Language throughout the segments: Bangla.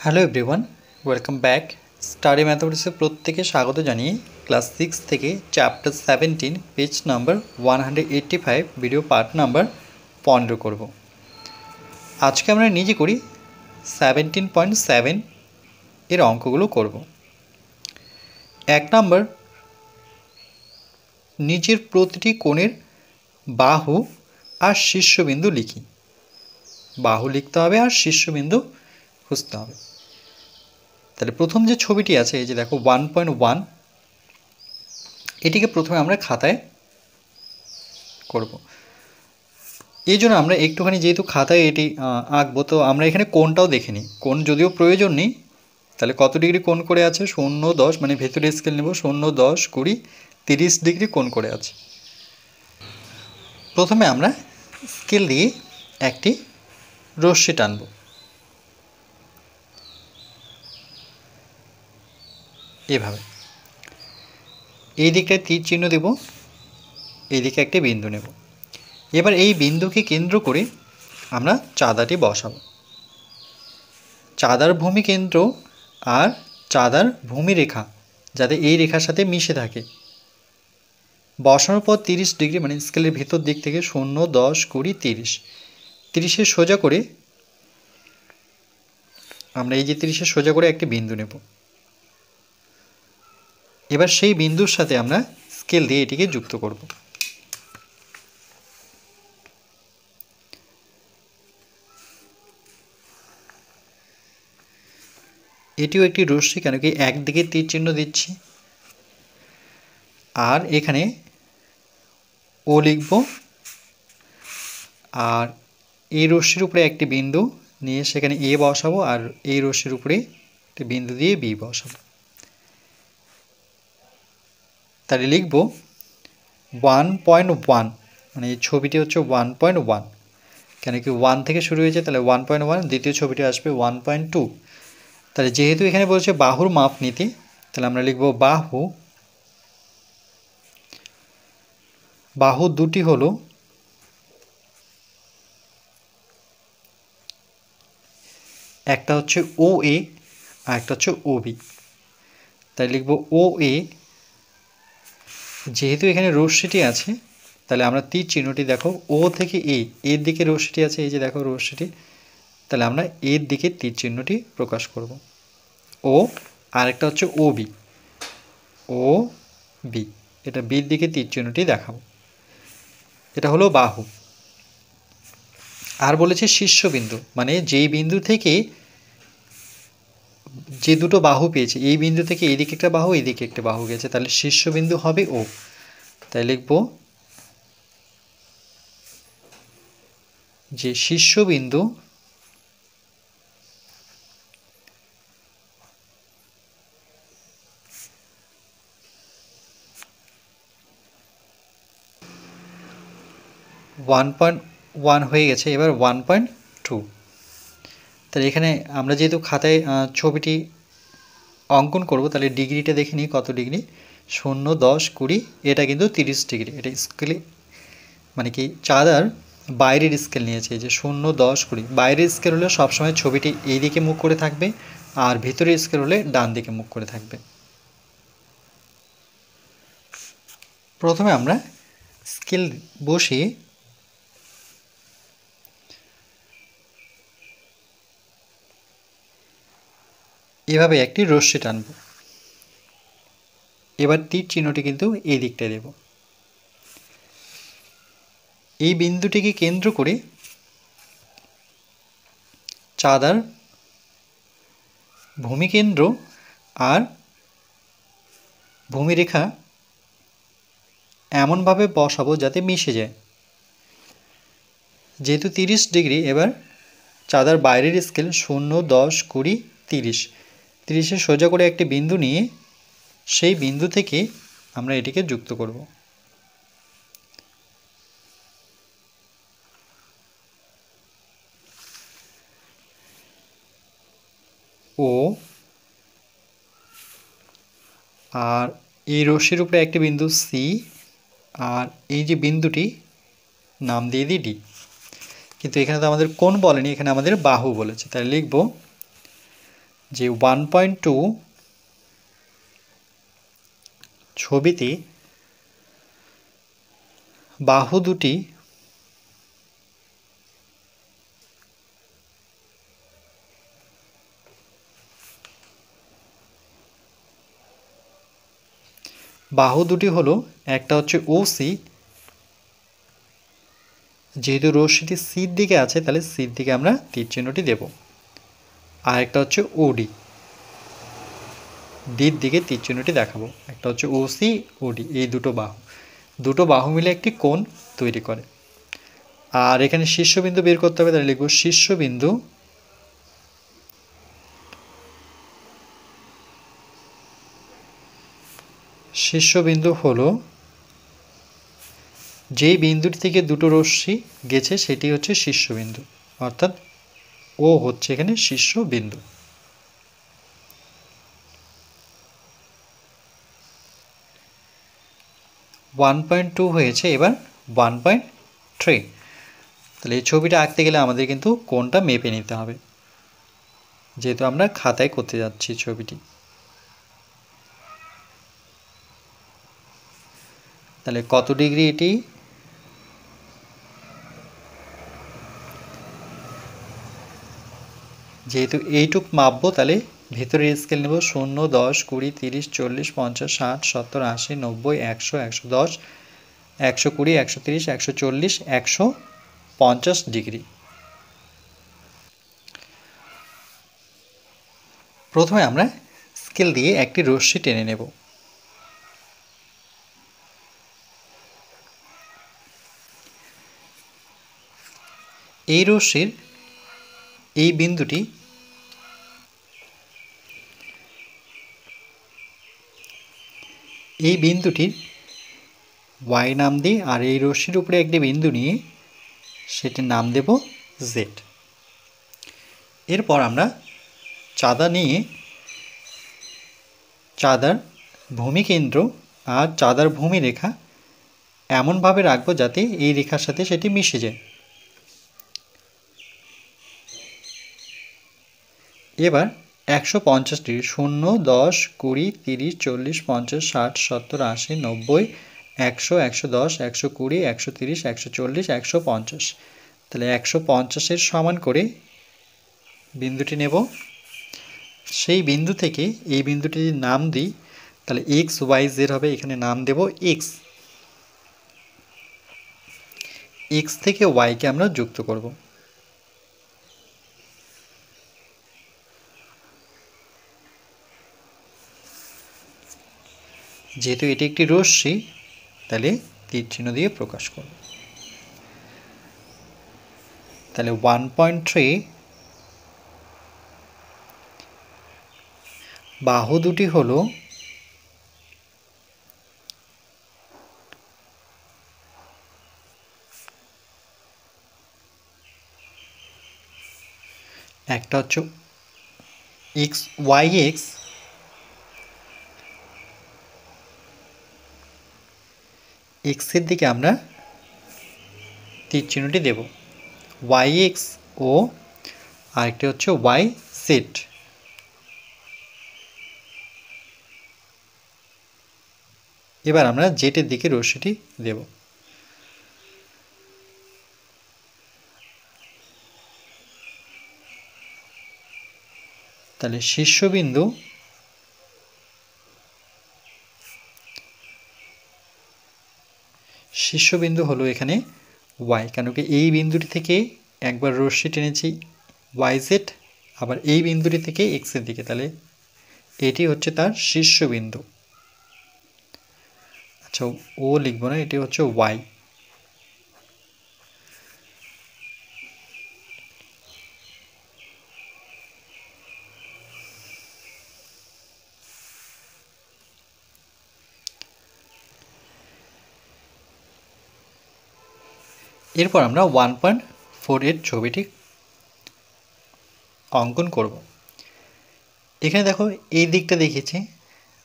Hello everyone, welcome back. Study ম্যাথমেটিক্সে প্রত্যেকে স্বাগত জানিয়ে ক্লাস 6 থেকে chapter 17 page number 185 video part number 15 করব। আজকে আমরা নিজে করি 17.7 এর অঙ্কগুলো করব। 1 নাম্বার, নিচের প্রতিটি কোণের বাহু আর শীর্ষবিন্দু লিখি। বাহু লিখতে হবে আর শীর্ষবিন্দু খুঁজতে হবে। তাহলে প্রথম যে ছবিটি আছে, এই যে দেখো 1.1, এটিকে প্রথমে আমরা খাতায় করব। এই জন্য আমরা একটুখানি যেহেতু খাতায় এটি আঁকবো, তো আমরা এখানে কোণটাও দেখে নিই। কোণ যদিও প্রয়োজন নেই, তাহলে কত ডিগ্রি কোণ করে আছে, 0, 10, মানে ভেতরে স্কেল নেব, 0, 10, 20, 30 ডিগ্রি কোণ করে আছে। প্রথমে আমরা স্কেল দিয়ে একটি রশ্মি টানব। এভাবে এই দিকটায় তীর চিহ্ন দেব, এই দিকে একটি বিন্দু নেব। এবার এই বিন্দুকে কেন্দ্র করে আমরা চাঁদাটি বসাবো। চাঁদার ভূমি কেন্দ্র আর চাঁদার ভূমি রেখা যাতে এই রেখার সাথে মিশে থাকে। বসানোর পর 30 ডিগ্রি, মানে স্কেলের ভেতর দিক থেকে 0, 10, 20, 30, 30-এর সোজা করে আমরা এই যে 30-এর সোজা করে একটি বিন্দু নেব। এবার সেই বিন্দুর সাথে আমরা স্কেল দিয়ে এটিকে যুক্ত করব। এটিও একটি রশ্মি, কেন কি একদিকে তীর চিহ্ন দিচ্ছি। আর এখানে ও লিখব, আর এই রশ্মির উপরে একটি বিন্দু নিয়ে সেখানে এ বসাবো, আর এই রশ্মির উপরে একটি বিন্দু দিয়ে বি বসাবো। তাহলে লিখব 1.1, মানে এই ছবিটি হচ্ছে 1.1, কেন কি 1 থেকে শুরু হয়েছে, তাহলে 1.1। দ্বিতীয় ছবিটি আসবে 1.2। তাহলে যেহেতু এখানে বলছে বাহুর মাপ নিতে, তাহলে আমরা লিখব বাহু দুটি হলো একটা হচ্ছে ও এ আর একটা হচ্ছে ও বি। তাই লিখব ও এ। যেহেতু এখানে রশ্মিটি আছে, তাহলে আমরা তীর চিহ্নটি দেখো ও থেকে এর দিকে রশ্মিটি আছে, এই যে দেখো রশ্মিটি, তাহলে আমরা এর দিকে তীর চিহ্নটি প্রকাশ করব। ও আর একটা হচ্ছে ও বি, এটা বির দিকে তীর চিহ্নটি দেখাবো। এটা হলো বাহু। আর বলেছে শীর্ষবিন্দু, মানে যেই বিন্দু থেকে যে দুটো বাহু পেয়েছে, এই বিন্দু থেকে এইদিকে একটা বাহু, এইদিকে একটা বাহু গেছে, তাহলে শীর্ষবিন্দু হবে ও। তাই লিখব যে শীর্ষবিন্দু (1.1) হয়ে গেছে। এবার 1.2। তাহলে এখানে আমরা যেহেতু খাতায় ছবিটি অঙ্কন করব, তাহলে ডিগ্রিটা দেখে নিই কত ডিগ্রি, 0, 10, 20, এটা কিন্তু 30 ডিগ্রি। এটা স্কেলে মানে কি চাঁদার বাইরের স্কেল নিয়েছে, এই যে 0, 10, 20। বাইরের স্কেল হলে সবসময় ছবিটি এই দিকে মুখ করে থাকবে, আর ভিতরের স্কেল হলে ডান দিকে মুখ করে থাকবে। প্রথমে আমরা স্কেল বসিয়ে এভাবে একটি রশ্মি টানব। এবার তীর চিহ্নটি কিন্তু এই দিকটায় দেব। এই বিন্দুটিকে কেন্দ্র করে চাঁদার ভূমিকেন্দ্র আর ভূমিরেখা এমনভাবে বসাবো যাতে মিশে যায়। যেহেতু 30 ডিগ্রি, এবার চাঁদার বাইরের স্কেল 0, 10, 20, 30, 30-এর সোজা করে একটি বিন্দু নিয়ে সেই বিন্দু থেকে আমরা এটিকে যুক্ত করব। ও আর এই রশ্মির উপরে একটি বিন্দু সি, আর এই যে বিন্দুটি নাম দিয়ে দিই ডি। কিন্তু এখানে তো আমাদের কোণ বলেনি, এখানে আমাদের বাহু বলেছে। তাই লিখব যে 1.2 ছবিতে বাহু দুটি হলো, একটা হচ্ছে ওসি, যেহেতু রশ্মিটি সির দিকে আছে তাহলে সির দিকে আমরা তীর চিহ্নটি দেব, আর একটা হচ্ছে ওডি, ডির দিকে তীর চিহ্নটি দেখাবো। একটা হচ্ছে ওসি, ওডি, এই দুটো বাহু মিলে একটি কোণ তৈরি করে। আর এখানে শীর্ষবিন্দু বের করতে হবে, তাহলে লিখব শীর্ষবিন্দু হলো যেই বিন্দুটি থেকে দুটো রশ্মি গেছে সেটি হচ্ছে শীর্ষবিন্দু, অর্থাৎ ও হচ্ছে এখানে শীর্ষবিন্দু। ওয়ান 1.2 হয়েছে, এবার 1.3। তাহলে এই ছবিটা আঁকতে গেলে আমাদের কিন্তু কোণটা মেপে নিতে হবে, যেহেতু আমরা খাতায় করতে যাচ্ছি ছবিটি। তাহলে কত ডিগ্রি এটি? যেহেতু এইটুক মাপবো তাহলে ভেতরের স্কেল নেব 0, 10, 20, 30, 40, 50, 60, 70, 80, 90, 100, 110, 120, 130, 140, 150 ডিগ্রি। প্রথমে আমরা স্কেল দিয়ে একটি রশ্মি টেনে নেব। এই রশ্মির এই বিন্দুটির ওয়াই নাম দিই, আর এই রশ্মির উপরে একটি বিন্দু নিয়ে সেটির নাম দেব জেড। এরপর আমরা চাঁদা নিয়ে চাঁদার ভূমিকেন্দ্র আর চাঁদার ভূমি রেখা এমনভাবে রাখবো যাতে এই রেখার সাথে সেটি মিশে যায়। এবার 150 ডিগ্রি 0, 10, 20, 30, 40, 50, 60, 70, 80, 90, 100, 110, 120, 130, 140, 150, তাহলে 150-এর সমান করে বিন্দুটি নেব। সেই বিন্দু থেকে এই বিন্দুটির নাম দিই, তাহলে এক্স ওয়াই জেড হবে, এখানে নাম দেব এক্স। এক্স থেকে ওয়াইকে আমরা যুক্ত করব। যেহেতু এটি একটি রশ্মি তাহলে তীর চিহ্ন দিয়ে প্রকাশ করব। তাহলে 1.3 বাহু দুটি হলো একটা হচ্ছে এক্স ওয়াই এক্স, এক্সের দিকে আমরা তীর চিহ্নটি দেব, ওয়াই এক্স ও আরেকটি হচ্ছে ওয়াই জেড। এবার আমরা জেটের দিকে রশ্মিটি দেব। তাহলে শীর্ষবিন্দু হলো এখানে ওয়াই, কেন কি এই বিন্দুটি থেকে একবার রশ্মি টেনেছি ওয়াই জেড, আবার এই বিন্দুটি থেকে এক্সের দিকে, তাহলে এটি হচ্ছে তার শীর্ষবিন্দু। আচ্ছা, ও লিখব না, এটি হচ্ছে ওয়াই। এরপর আমরা 1.4 এর ছবিটি অঙ্কন করব। এখানে দেখো এই দিকটা দেখিয়েছি,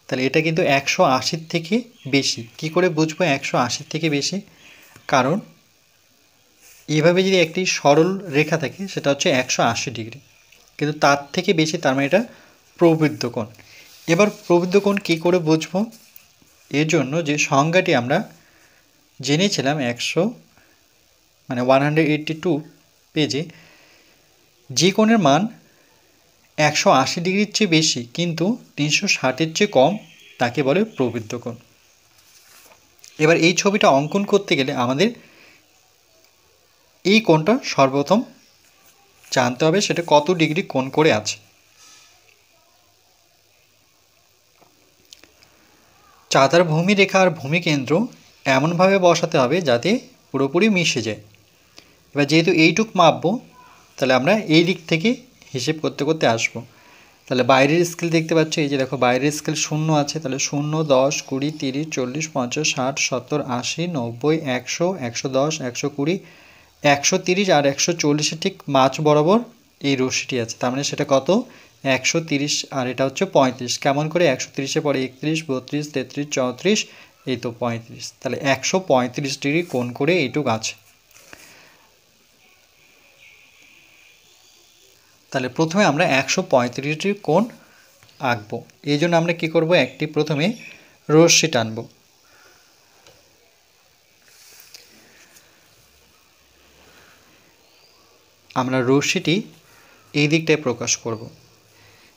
তাহলে এটা কিন্তু 180 থেকে বেশি। কি করে বুঝবো 180 থেকে বেশি? কারণ এইভাবে যদি একটি সরল রেখা থাকে সেটা হচ্ছে 180 ডিগ্রি, কিন্তু তার থেকে বেশি, তার মানে এটা প্রবৃদ্ধ কোণ। এবার প্রবৃদ্ধ কোণ কী করে বুঝব? এর জন্য যে সংজ্ঞাটি আমরা জেনেছিলাম 182 পেজে, যে কোণের মান 180 ডিগ্রির চেয়ে বেশি কিন্তু 360-এর চেয়ে কম তাকে বলে প্রবৃদ্ধ কোণ। এবার এই ছবিটা অঙ্কন করতে গেলে আমাদের এই কোণটা সর্বপ্রথম জানতে হবে সেটা কত ডিগ্রি কোণ করে আছে। চাঁদার ভূমিরেখা আর ভূমিকেন্দ্র এমনভাবে বসাতে হবে যাতে পুরোপুরি মিশে যায়। এবার যেহেতু এইটুক মাপবো, তাহলে আমরা এই দিক থেকে হিসেব করতে করতে আসবো। তাহলে বাইরের স্কেল দেখতে পাচ্ছ, এই যে দেখো বাইরের স্কেল 0 আছে, তাহলে 0, 10, 20, 30, 40, 50, 60, 70, 80, 90, 100, 110, 120, 130 আর 140-এর ঠিক মাঝ বরাবর এই রশ্মিটি আছে। তার মানে সেটা কত? 130 আর এটা হচ্ছে 35। কেমন করে? 130-এর পরে 31, 32, 33, 34, এই তো 35। তাহলে 135 ডিগ্রি কোণ করে এইটুক আছে। তাহলে প্রথমে আমরা 135 ডিগ্রি কোণ আঁকবো। এই জন্য আমরা কী করবো? একটি প্রথমে রশ্মি টানব। আমরা রশ্মিটি এই দিকটায় প্রকাশ করব।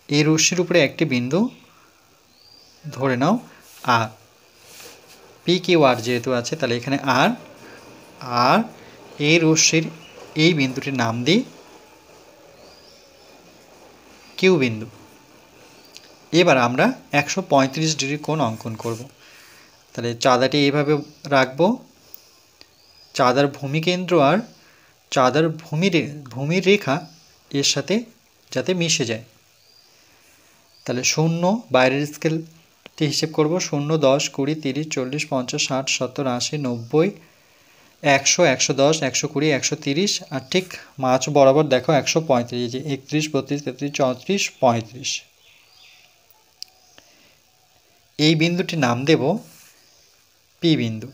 এই রশ্মির উপরে একটি বিন্দু ধরে নাও আর, পি কিউ আর যেহেতু আছে তাহলে এখানে আর, আর এই রশ্মির এই বিন্দুটির নাম দিই কিউ বিন্দু। এবার আমরা 135 ডিগ্রি কোণ অঙ্কন করব। তাহলে চাঁদাটি এইভাবে রাখব, চাঁদার ভূমিকেন্দ্র আর চাঁদার ভূমির রেখা এর সাথে যাতে মিশে যায়। তাহলে 0 বাইরের স্কেলটি হিসেব করব, 0, 10, 20, 30, 40, 50, 60, 70, 80, 90, 100, 110, 120, 130 আর ঠিক মাঝ বরাবর দেখো 135, যে 31, 32, 33, 34, 35। এই বিন্দুটির নাম দেব পি বিন্দু।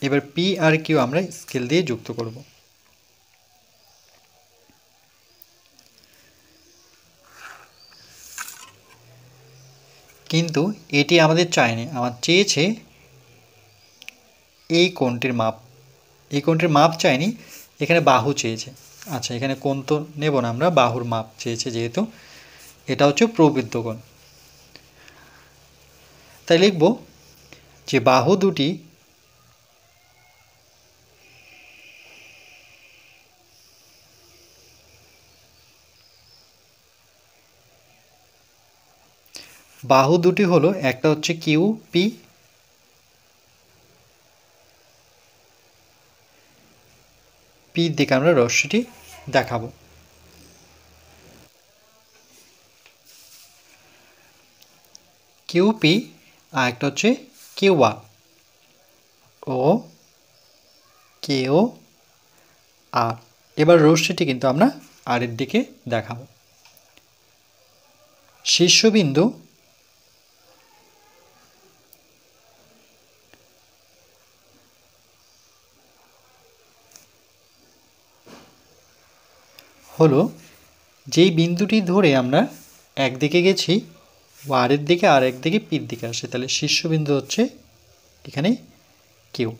এবার পি আর কিউ আমরা স্কেল দিয়ে যুক্ত করব। কিন্তু এটি আমাদের চায়নি, আমার চেয়েছে এই কোণটির মাপ। এই কোণটির মাপ চাইনি, এখানে বাহু চেয়েছে। আচ্ছা, এখানে কোণ তো নেব না, আমরা বাহুর মাপ চেয়েছে, যেহেতু এটা হচ্ছে প্রবৃদ্ধ কোণ। তাই লিখব যে বাহু দুটি হলো, একটা হচ্ছে কিউ পি, পির দিকে আমরা রশ্মিটি দেখাবো। কিউ পি আর একটা হচ্ছে কিউ আর, ও কেও আর। এবার রশ্মিটি কিন্তু আমরা আর এর দিকে দেখাবো। শীর্ষবিন্দু হলো যেই বিন্দুটি ধরে আমরা একদিকে গেছি আরের দিকে আর একদিকে পির দিকে আসে, তাহলে শীর্ষবিন্দু হচ্ছে এখানে কিউ।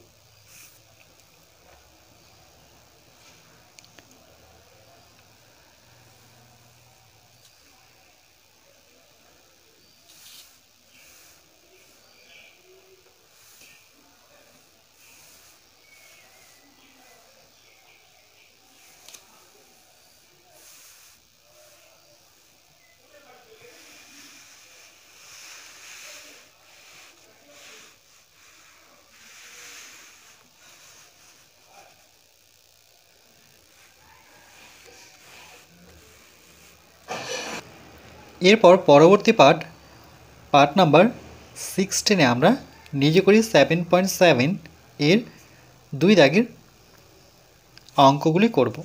এরপর পরবর্তী পার্ট নাম্বার 16-এ আমরা নিজে করি 7.7 এর 2 দাগের অঙ্কগুলি করব।